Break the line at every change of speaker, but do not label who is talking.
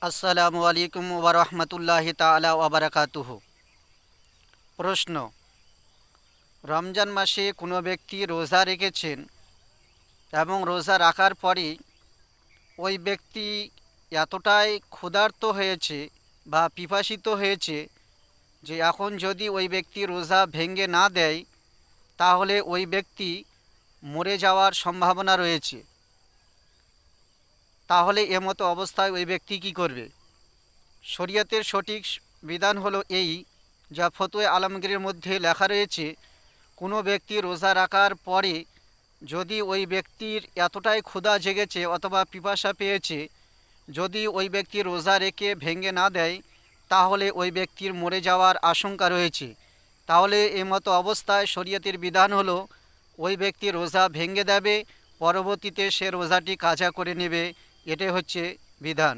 আসসালামু আলাইকুম ওয়া রাহমাতুল্লাহি তাআলা ওয়া বারাকাতুহু। প্রশ্ন: রমজান মাসে কোনো ব্যক্তি রোজা রেখেছেন এবং রোজা রাখার পরই ওই ব্যক্তি এতটাই ক্ষুধার্ত হয়েছে বা পিপাসিত হয়েছে যে এখন যদি ওই ব্যক্তি রোজা ভেঙে না দেয় তাহলে ওই ব্যক্তি মরে যাওয়ার সম্ভাবনা রয়েছে। তাহলে এমতো অবস্থায় ওই ব্যক্তি কি করবে? শরীয়তের সঠিক বিধান হলো এই, যা ফতোয়া আলমগীরের মধ্যে লেখা রয়েছে, কোনো ব্যক্তি রোজা রাখার পরে যদি ওই ব্যক্তির এতটাই ক্ষুধা জেগেছে অথবা পিপাসা পেয়েছে, যদি ওই ব্যক্তি রোজা রেখে ভেঙে না দেয় তাহলে ওই ব্যক্তির মরে যাওয়ার আশঙ্কা রয়েছে। তাহলে এই মতো অবস্থায় শরীয়তের বিধান হলো ওই ব্যক্তি রোজা ভেঙে দেবে, পরবর্তীতে সে রোজাটি কাজা করে নেবে। এটাই হচ্ছে বিধান।